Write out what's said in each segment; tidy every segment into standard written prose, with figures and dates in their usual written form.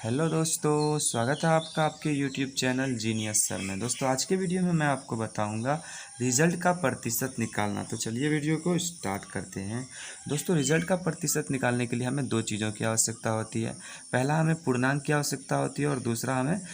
Hello दोस्तों, स्वागत है आपका आपके यूट्यूब चैनल जीनियस सर में। दोस्तों आज के वीडियो में मैं आपको बताऊंगा रिज़ल्ट का प्रतिशत निकालना। तो चलिए वीडियो को स्टार्ट करते हैं। दोस्तों रिज़ल्ट का प्रतिशत निकालने के लिए हमें दो चीज़ों की आवश्यकता होती है। पहला हमें पूर्णांक की आवश्यकता होती है और दूसरा हमें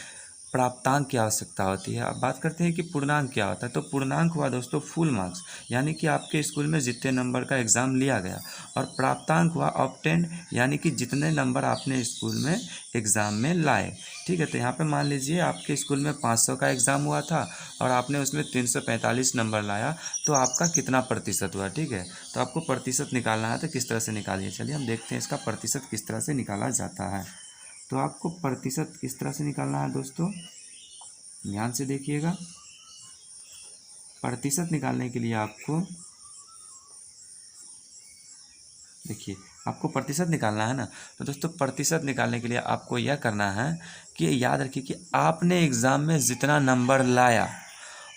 प्राप्तांक की आवश्यकता होती है। अब बात करते हैं कि पूर्णांक क्या होता है। तो पूर्णांक हुआ दोस्तों फुल मार्क्स, यानी कि आपके स्कूल में जितने नंबर का एग्ज़ाम लिया गया। और प्राप्तांक हुआ ऑब्टेंड, यानी कि जितने नंबर आपने स्कूल में एग्ज़ाम में लाए। ठीक है, तो यहाँ पे मान लीजिए आपके स्कूल में 500 का एग्ज़ाम हुआ था और आपने उसमें 345 नंबर लाया, तो आपका कितना प्रतिशत हुआ। ठीक है, तो आपको प्रतिशत निकालना है, तो किस तरह से निकालिए। चलिए हम देखते हैं इसका प्रतिशत किस तरह से निकाला जाता है। तो आपको प्रतिशत किस तरह से निकालना है दोस्तों, ध्यान से देखिएगा। प्रतिशत निकालने के लिए आपको देखिए, आपको प्रतिशत निकालना है ना। तो दोस्तों प्रतिशत निकालने के लिए आपको यह करना है कि याद रखिए कि आपने एग्ज़ाम में जितना नंबर लाया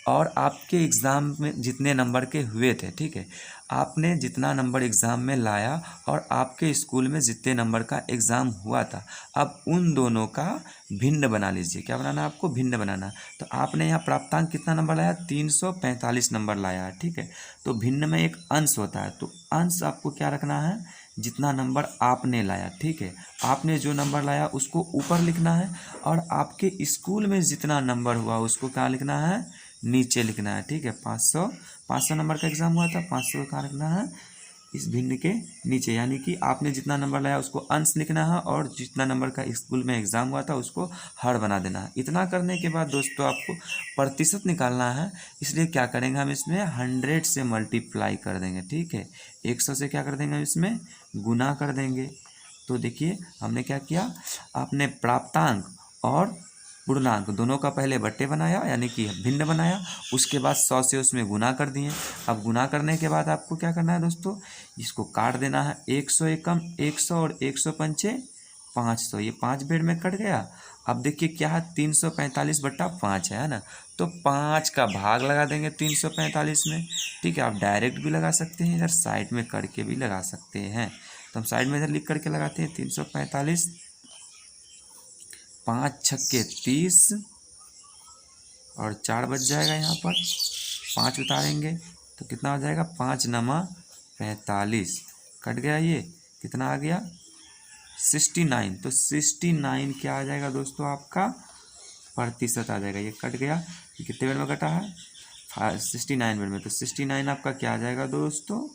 और आपके एग्ज़ाम में जितने नंबर के हुए थे। ठीक है, आपने जितना नंबर एग्ज़ाम में लाया और आपके स्कूल में जितने नंबर का एग्ज़ाम हुआ था, अब उन दोनों का भिन्न बना लीजिए। क्या बनाना है आपको, भिन्न बनाना। तो आपने यहाँ प्राप्तांक कितना नंबर लाया, 345 नंबर लाया है। ठीक है, तो भिन्न में एक अंश होता है, तो अंश आपको क्या रखना है, जितना नंबर आपने लाया। ठीक है, आपने जो नंबर लाया उसको ऊपर लिखना है और आपके स्कूल में जितना नंबर हुआ उसको क्या लिखना है, नीचे लिखना है। ठीक है, 500 नंबर का एग्ज़ाम हुआ था, 500 का लिखना है इस भिन्न के नीचे, यानी कि आपने जितना नंबर लाया उसको अंश लिखना है और जितना नंबर का स्कूल में एग्ज़ाम हुआ था उसको हर बना देना है। इतना करने के बाद दोस्तों आपको प्रतिशत निकालना है, इसलिए क्या करेंगे हम इसमें 100 से मल्टीप्लाई कर देंगे। ठीक है, 100 से क्या कर देंगे, हम इसमें गुना कर देंगे। तो देखिए हमने क्या किया, आपने प्राप्तांक और पूर्णांक दोनों का पहले बट्टे बनाया, यानी कि भिन्न बनाया, उसके बाद 100 से उसमें गुना कर दिए। अब गुना करने के बाद आपको क्या करना है दोस्तों, इसको काट देना है। 100 एकम 100 और 100 पंचे 500, ये 5 बेर में कट गया। अब देखिए क्या है, 345/5 है ना, तो 5 का भाग लगा देंगे 345 में। ठीक है, आप डायरेक्ट भी लगा सकते हैं, इधर साइड में करके भी लगा सकते हैं। तो हम साइड में इधर लिख करके लगाते हैं 345, 5 छक्के 30 और 4 बच जाएगा। यहाँ पर 5 उतारेंगे तो कितना हो जाएगा, 5 नमा 45, कट गया। ये कितना आ गया, 69। तो 69 क्या आ जाएगा दोस्तों, आपका प्रतिशत आ जाएगा। ये कट गया, ये कितने बेर में कटा है, 69 बेर में। तो 69 आपका क्या आ जाएगा दोस्तों,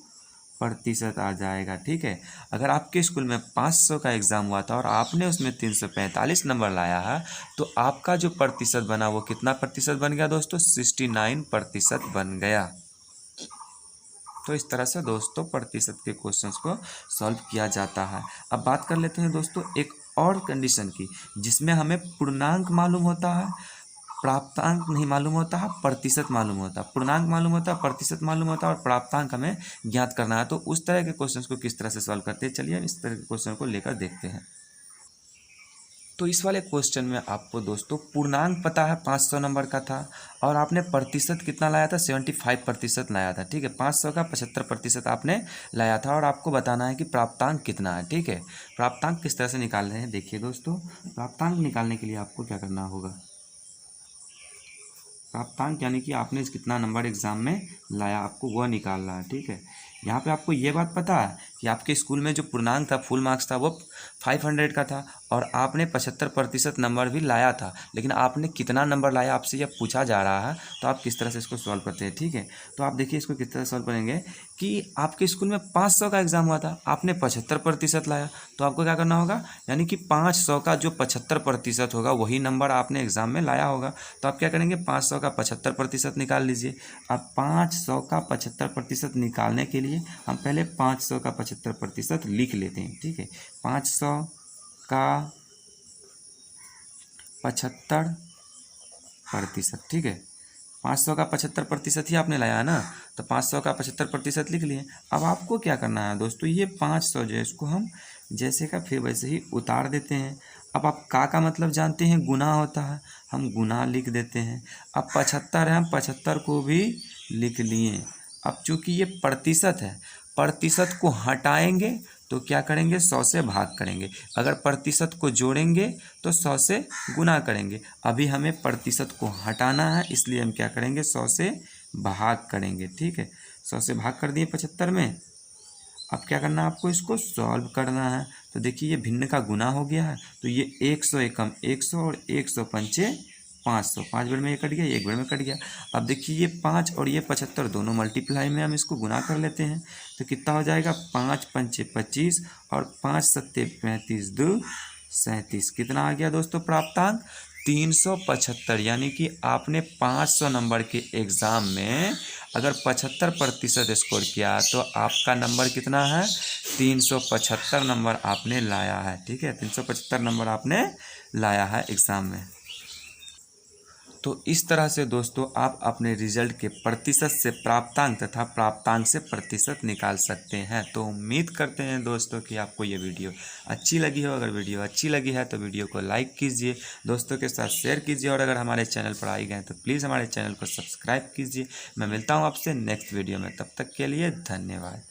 प्रतिशत आ जाएगा। ठीक है, अगर आपके स्कूल में 500 का एग्ज़ाम हुआ था और आपने उसमें 345 नंबर लाया है, तो आपका जो प्रतिशत बना वो कितना प्रतिशत बन गया दोस्तों, 69% बन गया। तो इस तरह से दोस्तों प्रतिशत के क्वेश्चंस को सॉल्व किया जाता है। अब बात कर लेते हैं दोस्तों एक और कंडीशन की, जिसमें हमें पूर्णांक मालूम होता है, प्राप्तांक नहीं मालूम होता है, प्रतिशत मालूम होता है। पूर्णांक मालूम होता है, प्रतिशत मालूम होता है और प्राप्तांक हमें ज्ञात करना है। तो उस तरह के क्वेश्चंस को किस तरह से सॉल्व करते हैं, चलिए हम इस तरह के क्वेश्चन को लेकर देखते हैं। तो इस वाले क्वेश्चन में आपको दोस्तों पूर्णांक पता है 500 नंबर का था और आपने प्रतिशत कितना लाया था, 75% लाया था। ठीक है, 500 का 75% आपने लाया था और आपको बताना है कि प्राप्तांक कितना है। ठीक है, प्राप्तांक किस तरह से निकाल रहे हैं, देखिए दोस्तों। प्राप्तांक निकालने के लिए आपको क्या करना होगा, प्राप्तांक यानी कि आपने कितना नंबर एग्जाम में लाया, आपको वह निकालना है। ठीक है, यहाँ पे आपको ये बात पता है कि आपके स्कूल में जो पूर्णांक था, फुल मार्क्स था, वो 500 का था और आपने 75% नंबर भी लाया था, लेकिन आपने कितना नंबर लाया आपसे यह पूछा जा रहा है। तो आप किस तरह से इसको सॉल्व करते हैं। ठीक है, तो आप देखिए इसको किस तरह सॉल्व करेंगे कि आपके स्कूल में 500 का एग्ज़ाम हुआ था, आपने 75% लाया, तो आपको क्या करना होगा, यानी कि 500 का जो 75% होगा वही नंबर आपने एग्ज़ाम में लाया होगा। तो आप क्या करेंगे, 500 का 75% निकाल लीजिए। अब 500 का 75% निकालने के लिए हम पहले 500 का 75% लिख लेते हैं। ठीक है, 500 का 75%। ठीक है, 500 का 75% ही आपने लाया है ना, तो 500 का 75% लिख लिए। अब आपको क्या करना है दोस्तों, ये 500 जो है इसको हम जैसे का फिर वैसे ही उतार देते हैं। अब आप का मतलब जानते हैं, गुना होता है, हम गुना लिख देते हैं। अब 75 है, हम 75 को भी लिख लिए। अब चूंकि ये प्रतिशत है, प्रतिशत को हटाएंगे तो क्या करेंगे, 100 से भाग करेंगे। अगर प्रतिशत को जोड़ेंगे तो 100 से गुना करेंगे। अभी हमें प्रतिशत को हटाना है, इसलिए हम क्या करेंगे, 100 से भाग करेंगे। ठीक है, 100 से भाग कर दिए 75 में। अब क्या करना है आपको, इसको सॉल्व करना है। तो देखिए ये भिन्न का गुना हो गया है, तो ये 100 एकम 100 और 100 पंचे 500, 5 बेर में ये कट गया, ये 1 बेर में कट गया। अब देखिए ये 5 और ये 75 दोनों मल्टीप्लाई में हम इसको गुना कर लेते हैं, तो कितना हो जाएगा, 5 पंचे 25 और 5 सत्ते 35, 2 37। कितना आ गया दोस्तों प्राप्तांक, 375। यानी कि आपने 500 नंबर के एग्ज़ाम में अगर 75% स्कोर किया तो आपका नंबर कितना है, 375 नंबर आपने लाया है। ठीक है, 375 नंबर आपने लाया है एग्ज़ाम में। तो इस तरह से दोस्तों आप अपने रिजल्ट के प्रतिशत से प्राप्तांक तथा प्राप्तांक से प्रतिशत निकाल सकते हैं। तो उम्मीद करते हैं दोस्तों कि आपको ये वीडियो अच्छी लगी हो। अगर वीडियो अच्छी लगी है तो वीडियो को लाइक कीजिए, दोस्तों के साथ शेयर कीजिए, और अगर हमारे चैनल पर आए गए तो प्लीज़ हमारे चैनल को सब्सक्राइब कीजिए। मैं मिलता हूँ आपसे नेक्स्ट वीडियो में, तब तक के लिए धन्यवाद।